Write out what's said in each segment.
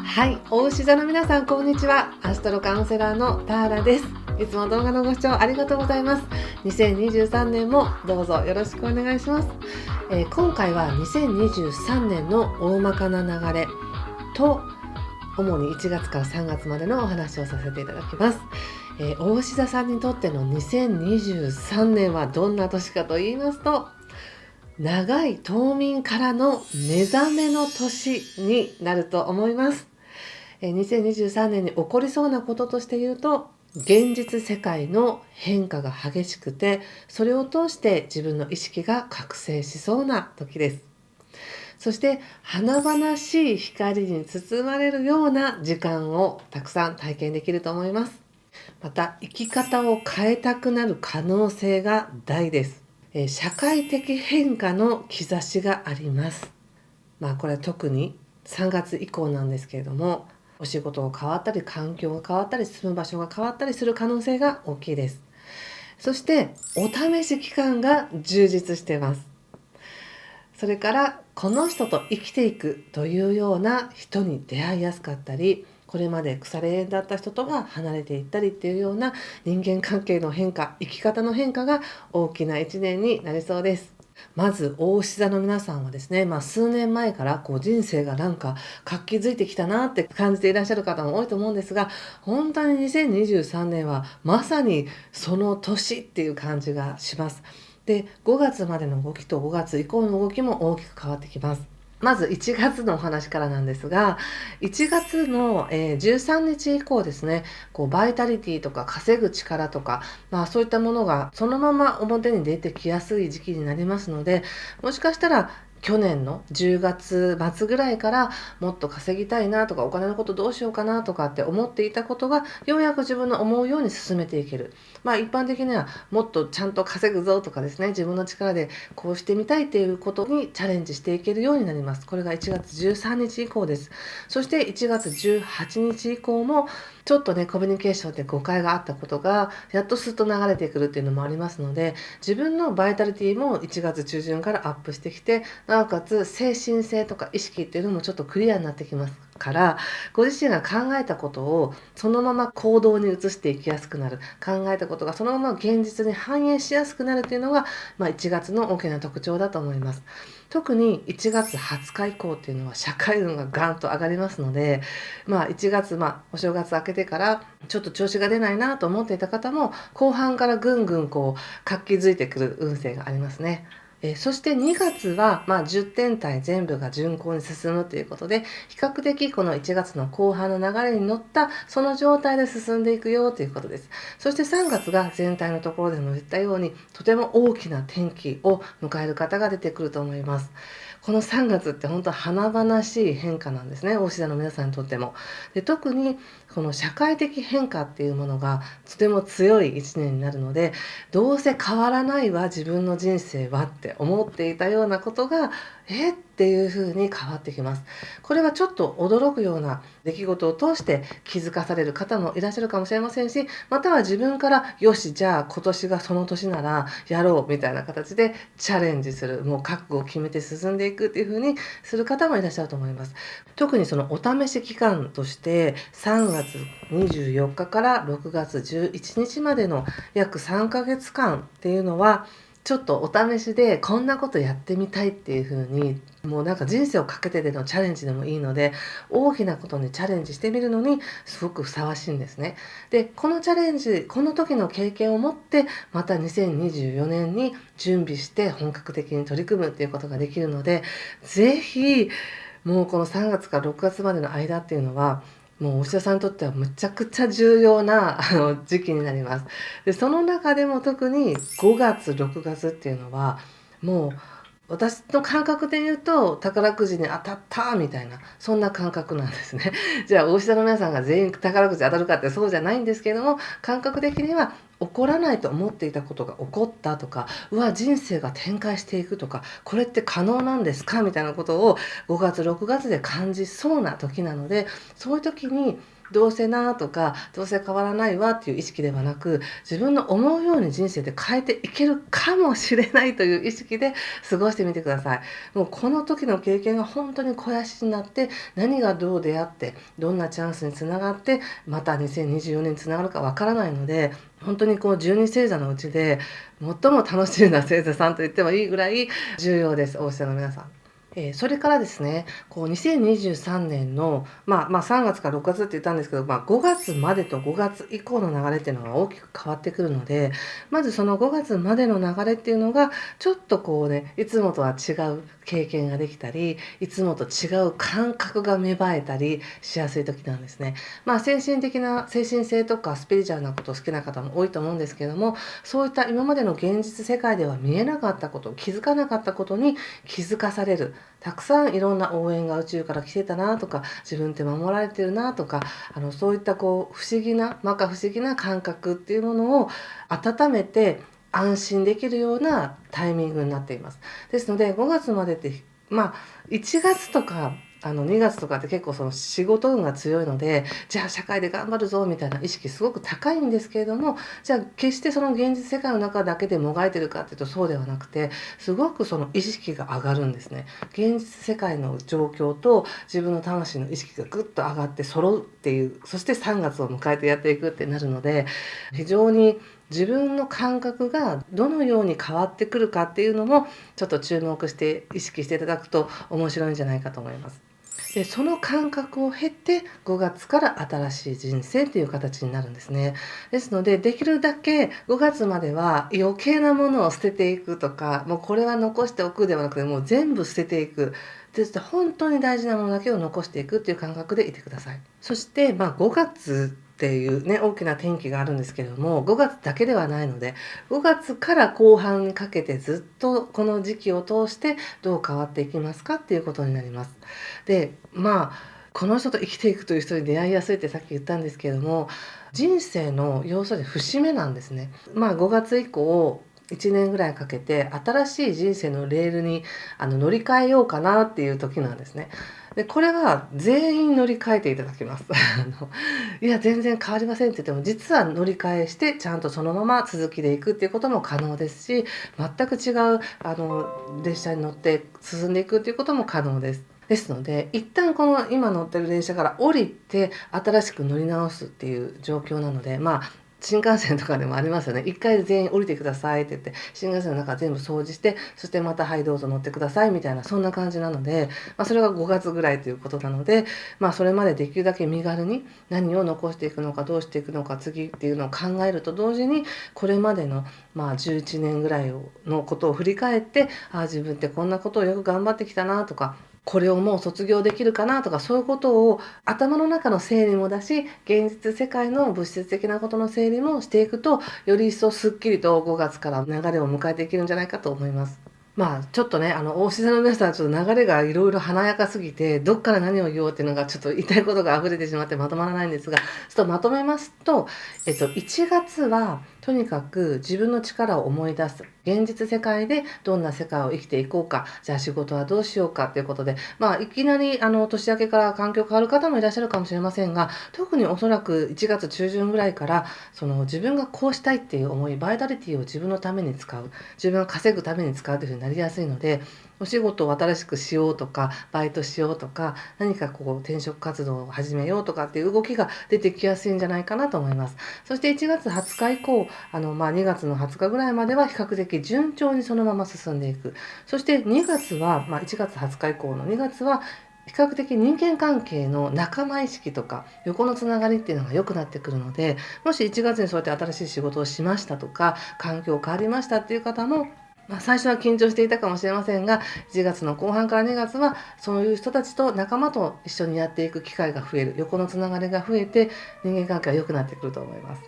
はい、お牛座の皆さんこんにちは。アストロカウンセラーのターラです。いつも動画のご視聴ありがとうございます。2023年もどうぞよろしくお願いします。今回は2023年の大まかな流れと主に1月から3月までのお話をさせていただきます。お牛座さんにとっての2023年はどんな年かと言いますと、長い冬眠からの目覚めの年になると思います。2023年に起こりそうなこととして言うと、現実世界の変化が激しくて、それを通して自分の意識が覚醒しそうな時です。そして華々しい光に包まれるような時間をたくさん体験できると思います。また生き方を変えたくなる可能性が大です。社会的変化の兆しがあります。これは特に3月以降なんですけれども、お仕事が変わったり環境が変わったり住む場所が変わったりする可能性が大きいです。そしてお試し期間が充実しています。それからこの人と生きていくというような人に出会いやすかったり、これまで腐れ縁だった人とが離れていったりっていうような人間関係の変化、生き方の変化が大きな一年になりそうです。まず大牛座の皆さんはですね、数年前から人生が活気づいてきたなって感じていらっしゃる方も多いと思うんですが、本当に2023年はまさにその年っていう感じがします。で、5月までの動きと5月以降の動きも大きく変わってきます。まず1月のお話からなんですが、1月の13日以降ですね、バイタリティとか稼ぐ力とか、そういったものがそのまま表に出てきやすい時期になりますので、もしかしたら去年の10月末ぐらいからもっと稼ぎたいなとか、お金のことどうしようかなとかって思っていたことが、ようやく自分の思うように進めていける。一般的にはもっとちゃんと稼ぐぞとかですね、自分の力でこうしてみたいっていうことにチャレンジしていけるようになります。これが1月13日以降です。そして1月18日以降もちょっとね、コミュニケーションで誤解があったことがやっとスッと流れてくるっていうのもありますので、自分のバイタリティも1月中旬からアップしてきて、なおかつ精神性とか意識っていうのもちょっとクリアになってきますから、ご自身が考えたことをそのまま行動に移していきやすくなる、考えたことがそのまま現実に反映しやすくなるというのが、1月の大きな特徴だと思います。特に1月20日以降っていうのは社会運がガンと上がりますので、1月、お正月明けてからちょっと調子が出ないなと思っていた方も、後半からぐんぐん活気づいてくる運勢がありますね。そして2月は、10天体全部が順行に進むということで、比較的この1月の後半の流れに乗ったその状態で進んでいくよということです。そして3月が全体のところでも言ったように、とても大きな転機を迎える方が出てくると思います。この3月って本当華々しい変化なんですね、大志座の皆さんにとっても。で、特にこの社会的変化っていうものがとても強い1年になるので、どうせ変わらないわ自分の人生はって思っていたようなことがっていう風に変わってきます。これはちょっと驚くような出来事を通して気づかされる方もいらっしゃるかもしれませんし、または自分からよし、じゃあ今年がその年ならやろうみたいな形でチャレンジする、もう覚悟を決めて進んでいくっていう風にする方もいらっしゃると思います。特にそのお試し期間として3月24日から6月11日までの約3ヶ月間っていうのは、ちょっとお試しでこんなことやってみたいっていう風に、もう人生をかけてでのチャレンジでもいいので、大きなことにチャレンジしてみるのにすごくふさわしいんですね。で、このチャレンジ、この時の経験を持って、また2024年に準備して本格的に取り組むっていうことができるので、ぜひ、もうこの3月から6月までの間っていうのは、もうお医者さんにとってはむちゃくちゃ重要な時期になります。で、その中でも特に5月、6月っていうのは、もう私の感覚で言うと、宝くじに当たったみたいな、そんな感覚なんですね。じゃあ、お医者の皆さんが全員宝くじ当たるかってそうじゃないんですけれども、感覚的には起こらないと思っていたことが起こったとか、人生が展開していくとか、これって可能なんですかみたいなことを5月、6月で感じそうな時なので、そういう時にどうせなとか、どうせ変わらないわっていう意識ではなく、自分の思うように人生で変えていけるかもしれないという意識で過ごしてみてください。もうこの時の経験が本当に肥やしになって、何がどう出会って、どんなチャンスにつながって、また2024年につながるかわからないので、本当にこう12星座のうちで最も楽しみな星座さんと言ってもいいぐらい重要です、大下の皆さん。それからですね、こう2023年の、3月から6月って言ったんですけど、5月までと5月以降の流れっていうのが大きく変わってくるので、まずその5月までの流れっていうのが、ちょっとこうね、いつもとは違う経験ができたり、いつもと違う感覚が芽生えたりしやすい時なんですね。精神的な、精神性とかスピリチュアルなことを好きな方も多いと思うんですけれども、そういった今までの現実世界では見えなかったこと、気づかなかったことに気づかされる。たくさんいろんな応援が宇宙から来てたなとか、自分って守られてるなとか、そういったこう不思議な、摩訶不思議な感覚っていうものを温めて安心できるようなタイミングになっています。ですので5月までって1月とか2月とかって結構その仕事運が強いので、じゃあ社会で頑張るぞみたいな意識すごく高いんですけれども、じゃあ決してその現実世界の中だけでもがいてるかっていうとそうではなくて、すごくその意識が上がるんですね。現実世界の状況と自分の魂の意識がぐっと上がって揃うっていう、そして3月を迎えてやっていくってなるので、非常に自分の感覚がどのように変わってくるかっていうのもちょっと注目して意識していただくと面白いんじゃないかと思います。でその感覚を経て5月から新しい人生という形になるんですね。ですのでできるだけ5月までは余計なものを捨てていくとか、もうこれは残しておくではなくて、もう全部捨てていく。本当に大事なものだけを残していくっていう感覚でいてください。そして5月っていうね、大きな転機があるんですけれども、5月だけではないので、5月から後半にかけてずっとこの時期を通してどう変わっていきますかっていうことになります。で、この人と生きていくという人に出会いやすいってさっき言ったんですけれども、人生の要するに節目なんですね。5月以降1年ぐらいかけて新しい人生のレールに乗り換えようかなっていう時なんですね。でこれは全員乗り換えていただきます。いや全然変わりませんって言っても、実は乗り換えしてちゃんとそのまま続きでいくっていうことも可能ですし、全く違う列車に乗って進んでいくっていうことも可能です。ですので一旦この今乗ってる電車から降りて新しく乗り直すっていう状況なので、新幹線とかでもありますよね。一回全員降りてくださいって言って、新幹線の中全部掃除して、そしてまたはいどうぞ乗ってくださいみたいな、そんな感じなので、それが5月ぐらいということなので、それまでできるだけ身軽に何を残していくのか、どうしていくのか、次っていうのを考えると同時に、これまでの11年ぐらいのことを振り返って、自分ってこんなことをよく頑張ってきたなとか、これをもう卒業できるかなとか、そういうことを頭の中の整理もだし、現実世界の物質的なことの整理もしていくと、より一層すっきりと5月から流れを迎えていけるんじゃないかと思います。ちょっとね、大志座の皆さん、ちょっと流れがいろいろ華やかすぎて、どっから何を言おうっていうのがちょっと言いたいことが溢れてしまってまとまらないんですが、ちょっとまとめますと、1月はとにかく自分の力を思い出す。現実世界でどんな世界を生きていこうか、じゃあ仕事はどうしようかということで、いきなり年明けから環境変わる方もいらっしゃるかもしれませんが、特におそらく1月中旬ぐらいから、その自分がこうしたいっていう思い、バイタリティを自分のために使う、自分が稼ぐために使うというふうになりやすいので、お仕事を新しくしようとか、バイトしようとか、何かこう転職活動を始めようとかっていう動きが出てきやすいんじゃないかなと思います。そして1月20日以降、2月の20日ぐらいまでは比較的順調にそのまま進んでいく。そして2月は、1月20日以降の2月は、比較的人間関係の仲間意識とか横のつながりっていうのが良くなってくるので、もし1月にそうやって新しい仕事をしましたとか、環境変わりましたっていう方も、最初は緊張していたかもしれませんが、1月の後半から2月はそういう人たちと仲間と一緒にやっていく機会が増える、横のつながりが増えて人間関係が良くなってくると思います。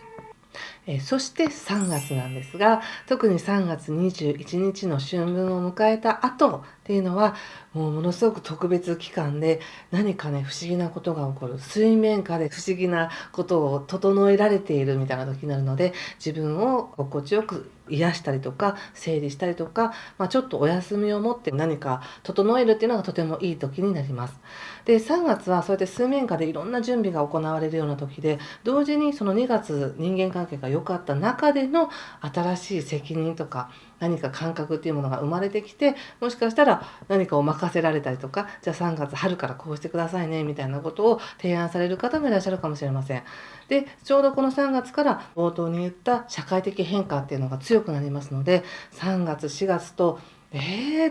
そして3月なんですが、特に3月21日の春分を迎えた後っっていうのはもうものすごく特別期間で、何かね不思議なことが起こる、水面下で不思議なことを整えられているみたいな時になるので、自分を心地よく癒したりとか整理したりとか、ちょっとお休みを持って何か整えるっていうのがとてもいい時になります。で3月はそうやって水面下でいろんな準備が行われるような時で、同時にその2月人間関係が良かった中での新しい責任とか何か感覚っていうものが生まれてきて、もしかしたら何かを任せられたりとか、じゃあ3月春からこうしてくださいねみたいなことを提案される方もいらっしゃるかもしれません。でちょうどこの3月から冒頭に言った社会的変化っていうのが強くなりますので、3月4月と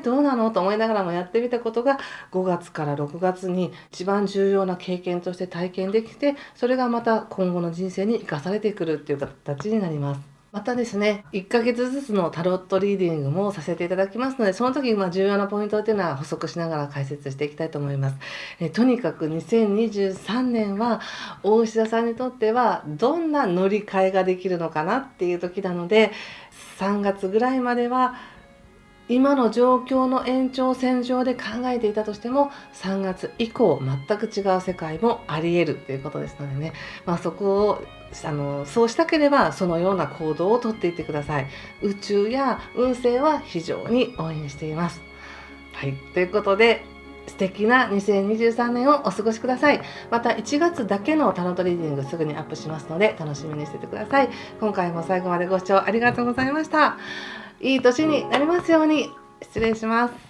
どうなのと思いながらもやってみたことが5月から6月に一番重要な経験として体験できて、それがまた今後の人生に生かされてくるっていう形になります。またですね、1ヶ月ずつのタロットリーディングもさせていただきますので、その時重要なポイントっていうのは補足しながら解説していきたいと思います。とにかく2023年は大石田さんにとってはどんな乗り換えができるのかなっていう時なので、3月ぐらいまでは今の状況の延長線上で考えていたとしても、3月以降全く違う世界もあり得るということですのでね、そこをそうしたければそのような行動をとっていってください。宇宙や運勢は非常に応援しています。はい、ということで素敵な2023年をお過ごしください。また1月だけのタロットリーディングすぐにアップしますので楽しみにしててください。今回も最後までご視聴ありがとうございました。いい年になりますように。失礼します。